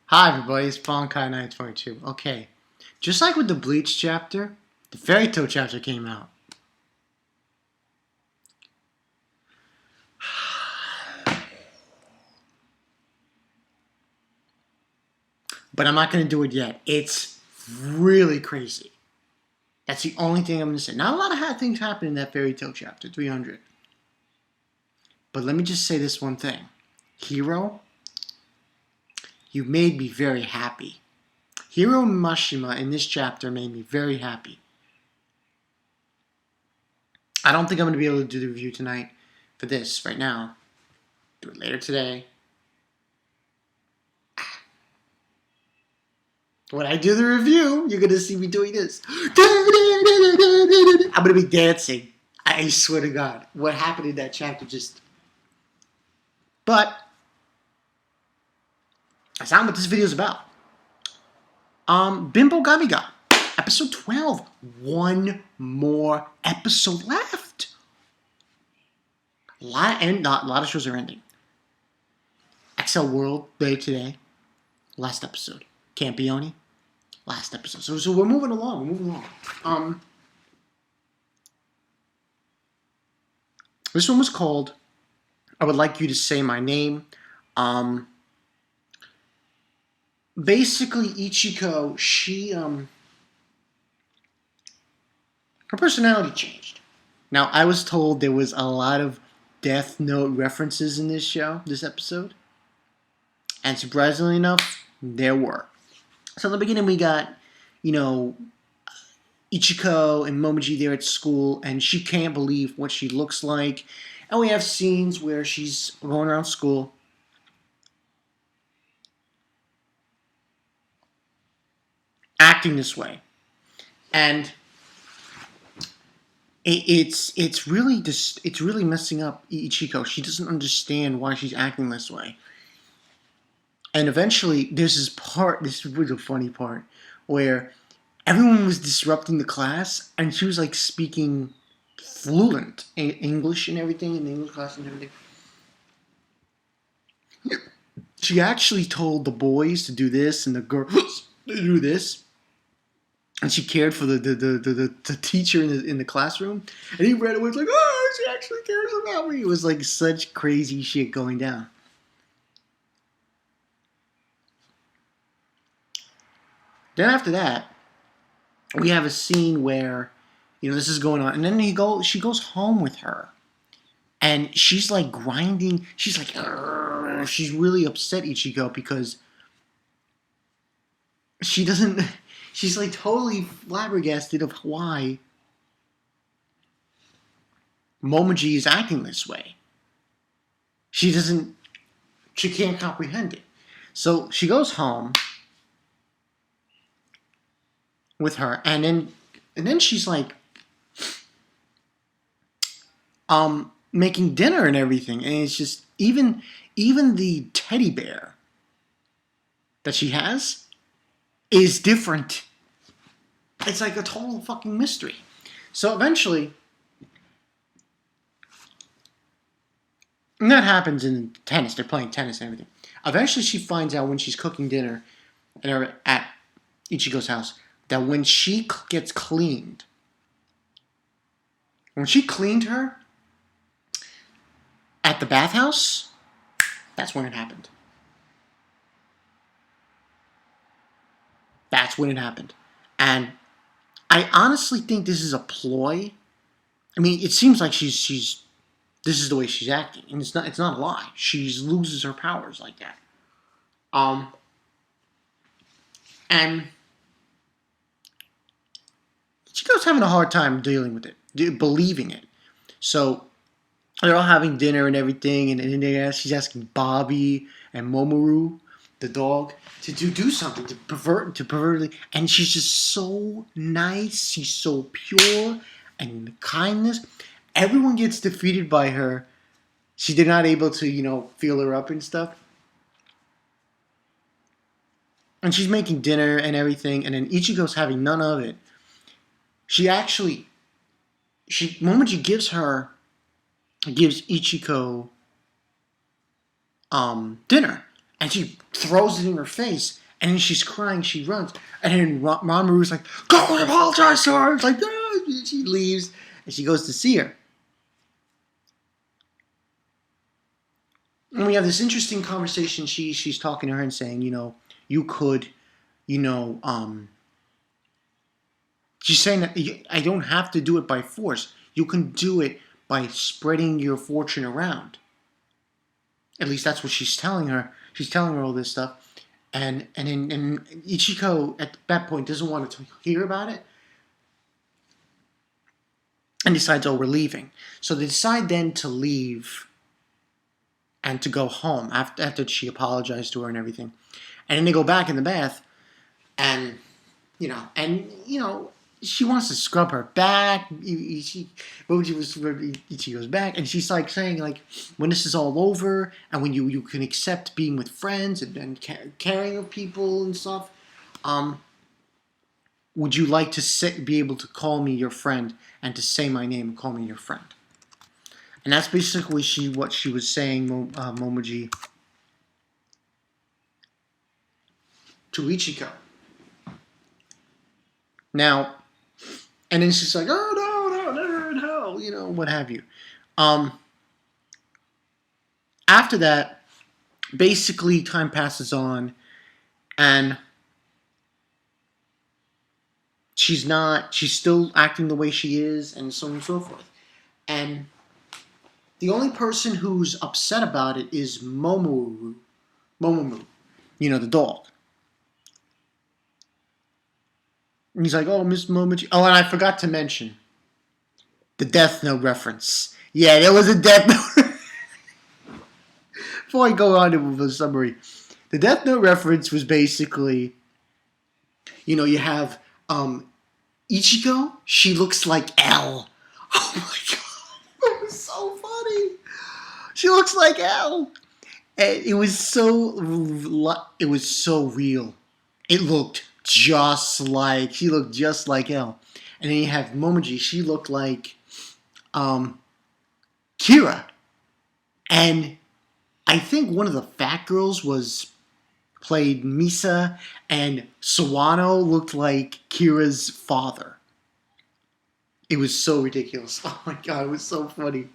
Hi everybody, it's Bonkai922. Okay, just like with the Bleach chapter, the Fairy Tail chapter came out. But I'm not going to do it yet. It's really crazy. That's the only thing I'm going to say. Not a lot of things happen in that Fairy Tail chapter, 300. But let me just say this one thing. Hiro, you made me very happy. Hiro Mashima in this chapter made me very happy. I don't think I'm going to be able to do the review tonight for this right now. Do it later today. When I do the review, you're going to see me doing this. I'm going to be dancing. I swear to God. What happened in that chapter just... But, that's not what this video is about. Binbou Gami, episode 12. One more episode left. A lot of shows are ending. XL World Day today. Last episode. Campione. Last episode. So we're moving along. This one was called I Would Like You to Say My Name. Basically, Ichiko, she, her personality changed. Now, I was told there was a lot of Death Note references in this episode. And surprisingly enough, there were. So in the beginning, we got, Ichiko and Momiji there at school, and she can't believe what she looks like. And we have scenes where she's going around school. Acting this way. And it's really messing up Ichiko. She doesn't understand why she's acting this way. And eventually, there's this part, this was a funny part, where everyone was disrupting the class, and she was like speaking fluent English and everything, in the English class and everything. She actually told the boys to do this and the girls to do this. And she cared for the teacher in the classroom. And he read it, was like, oh, she actually cares about me. It was like such crazy shit going down. Then after that, we have a scene where, this is going on. And then she goes home with her. And she's like grinding. She's like, Arr! She's really upset, Ichiko, because she doesn't... She's like totally flabbergasted of why Momiji is acting this way. She can't comprehend it. So she goes home with her, and then she's like making dinner and everything, and it's just even the teddy bear that she has is different. It's like a total fucking mystery. So eventually, and that happens in tennis. They're playing tennis and everything. Eventually, she finds out when she's cooking dinner at Ichiko's house that when she gets cleaned, when she cleaned her at the bathhouse, that's when it happened. That's when it happened. And I honestly think this is a ploy. I mean, it seems like this is the way she's acting, and it's not a lie. She loses her powers like that. And Chico's having a hard time dealing with it, believing it. So they're all having dinner and everything, and then she's asking Bobby and Momoru, the dog, to do something, to pervert it. And she's just so nice. She's so pure and kindness. Everyone gets defeated by her. They're not able to, feel her up and stuff. And she's making dinner and everything, and then Ichiko's having none of it. Momiji gives Ichiko dinner. and she throws it in her face. And then she's crying. She runs, and then Mamoru's like, "Go and apologize to her." It's like, no. She leaves, and she goes to see her. And we have this interesting conversation. She's talking to her and saying, you could, you know, she's saying that I don't have to do it by force. You can do it by spreading your fortune around. At least that's what she's telling her. She's telling her all this stuff. And Ichiko at that point doesn't want to hear about it and decides, oh, we're leaving. So they decide then to leave and to go home after she apologized to her and everything. And then they go back in the bath and, she wants to scrub her back. She goes back, and she's like saying, like, when this is all over, and when you can accept being with friends and caring of people and stuff, would you like to be able to call me your friend and to say my name and call me your friend? And that's basically what she was saying, Momoji, to Ichiko. Now, and then she's like, oh, no, what have you. After that, basically time passes on, and she's still acting the way she is, and so on and so forth. And the only person who's upset about it is Momoru, the dog. And he's like, oh, Miss Momoji. Oh, and I forgot to mention the Death Note reference. Yeah, there was a Death Note. Before I go on with the summary, the Death Note reference was basically, you have Ichiko. She looks like L. Oh my god, it was so funny. She looks like L. And it was so real. It looked she looked just like Elle. And then you have Momoji, she looked like Kira. And I think one of the fat girls played Misa, and Sawano looked like Kira's father. It was so ridiculous. Oh my god, it was so funny.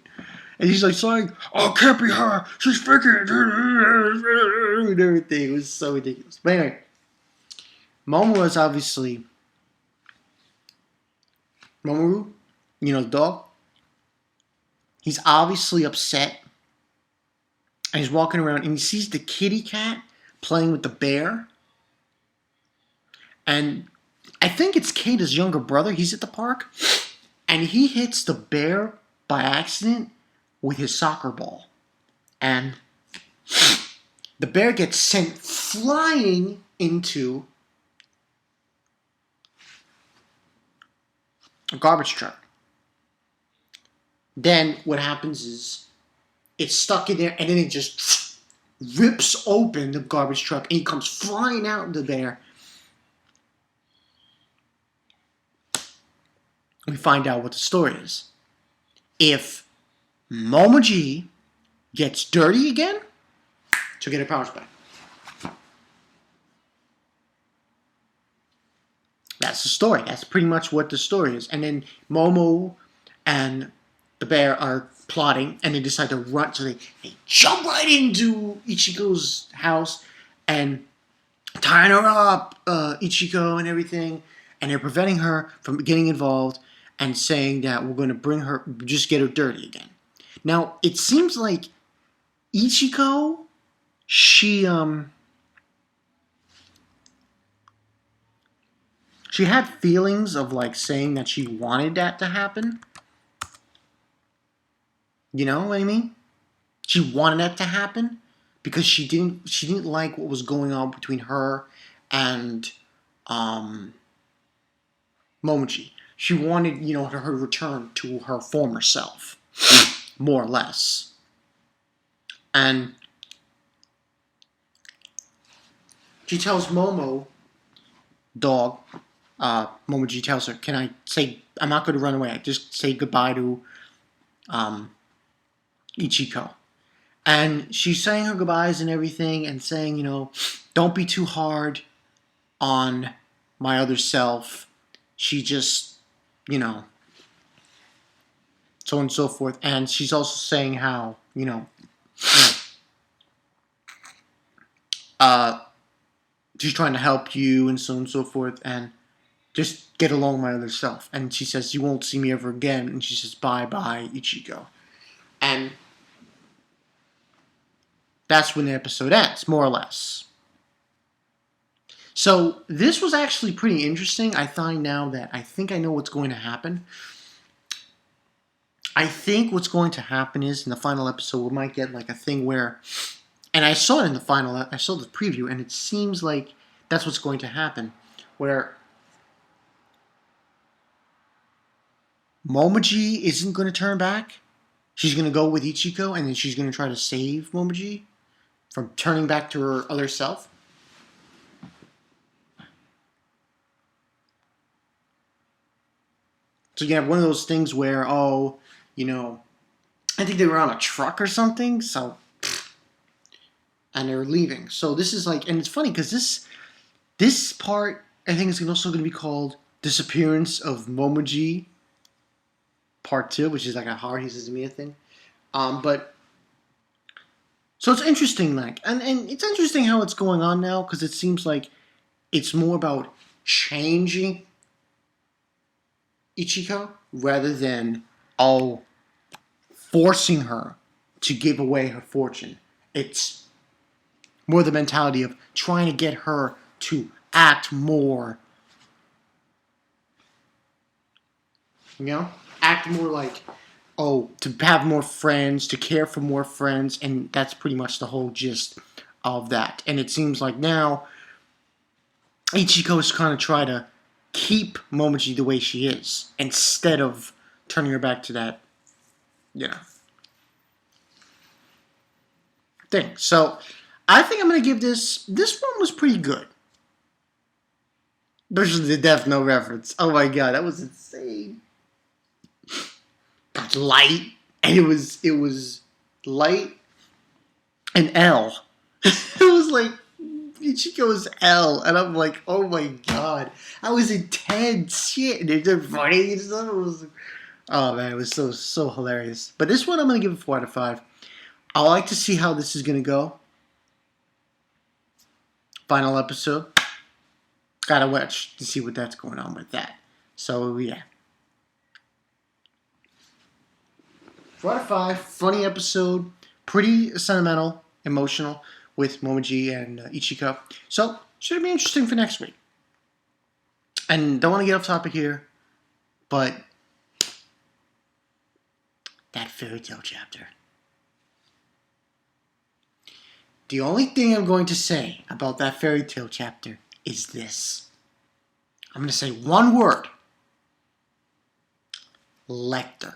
And he's like saying, oh, it can't be her. She's faking it. And everything. It was so ridiculous. But anyway, Momoru is obviously Momoru, the dog. He's obviously upset. And he's walking around and he sees the kitty cat playing with the bear. And I think it's Keita's younger brother. He's at the park. And he hits the bear by accident with his soccer ball. And the bear gets sent flying into a garbage truck. Then what happens is it's stuck in there, and then it just rips open the garbage truck, and he comes flying out into the bear. We find out what the story is. If Momoji gets dirty again, she'll get her powers back. That's the story. That's pretty much what the story is. And then Momo and the bear are plotting, and they decide to run. So they jump right into Ichiko's house and tying her up, Ichiko and everything. And they're preventing her from getting involved and saying that we're going to just get her dirty again. Now, it seems like Ichiko, she had feelings of like saying that she wanted that to happen. You know what I mean? She wanted that to happen because she didn't like what was going on between her and Momoji. She wanted, her return to her former self, more or less. And she tells Momo, dog, Momoji tells her, can I say, I'm not going to run away. I just say goodbye to Ichiko. And she's saying her goodbyes and everything and saying, don't be too hard on my other self. She just, you know, so on and so forth. And she's also saying how, uh, she's trying to help you and so on and so forth. And just get along with my other self. And she says, you won't see me ever again. And she says, bye-bye, Ichigo. And that's when the episode ends, more or less. So this was actually pretty interesting. I find now that I think I know what's going to happen. I think what's going to happen is in the final episode we might get like a thing where, and I saw it in the final, I saw the preview, and it seems like that's what's going to happen, where Momoji isn't going to turn back. She's going to go with Ichiko, and then she's going to try to save Momoji from turning back to her other self. So you have one of those things where, I think they were on a truck or something, so, and they were leaving. So this is like, and it's funny because this part, I think, is also going to be called Disappearance of Momoji Part 2, which is like a Haruhi Suzumiya thing. But, so it's interesting, like, and it's interesting how it's going on now, because it seems like it's more about changing Ichiko rather than, forcing her to give away her fortune. It's more the mentality of trying to get her to act more, act more like, to have more friends, to care for more friends, and that's pretty much the whole gist of that. And it seems like now Ichiko is kind of trying to keep Momoji the way she is instead of turning her back to that, thing. So I think I'm going to give this one was pretty good. There's the Death Note reference. Oh my god, that was insane. Got light, and it was light and L. It was like Ichiko's L, and I'm like, oh my god, that was intense shit. And they're funny and stuff. It was, oh man, it was so hilarious. But this one, I'm gonna give it 4 out of 5. I like to see how this is gonna go. Final episode. Gotta watch to see what that's going on with that. So yeah. 4 out of 5. Funny episode. Pretty sentimental, emotional with Momoji and Ichiko. So, should be interesting for next week. And don't want to get off topic here, but that fairy tale chapter. The only thing I'm going to say about that fairy tale chapter is this. I'm going to say one word. Lecter.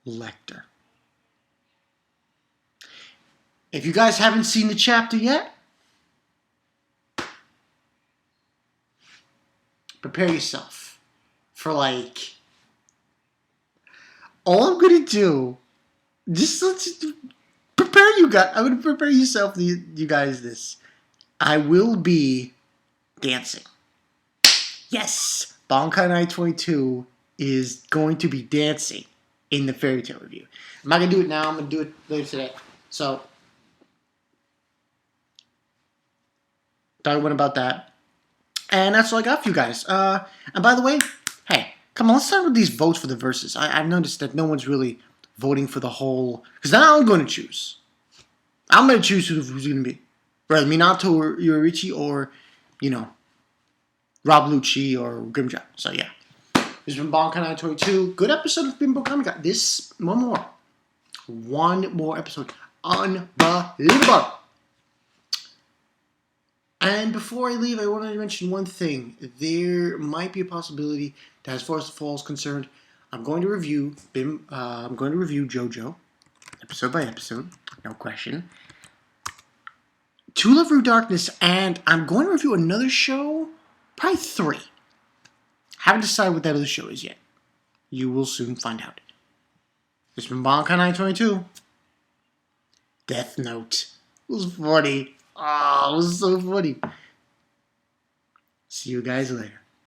Lecter. If you guys haven't seen the chapter yet, prepare yourself for like, all I'm gonna do, just prepare you guys. I'm gonna prepare yourself, you guys. This, I will be dancing. Yes, Bankai Night 22 is going to be dancing in the fairy tale review. I'm not gonna do it now. I'm gonna do it later today. So, thought I went about that. And that's all I got for you guys. And by the way, hey, come on, let's start with these votes for the verses. I've noticed that no one's really voting for the whole... Because now I'm going to choose. I'm going to choose who's going to be. Whether Minato or Yoruichi or, Rob Lucci or Grimjaw. So, yeah. This has been Bankai Night 22. Good episode of Binbou Gami. Got this. One more. One more episode. Unbelievable. And before I leave, I wanted to mention one thing. There might be a possibility that, as far as the fall is concerned, I'm going to review JoJo, episode by episode, no question. To Love Through Darkness, and I'm going to review another show, probably 3. Haven't decided what that other show is yet. You will soon find out. This has been Bonkai922. Death Note. It was funny. Oh, it was so funny. See you guys later.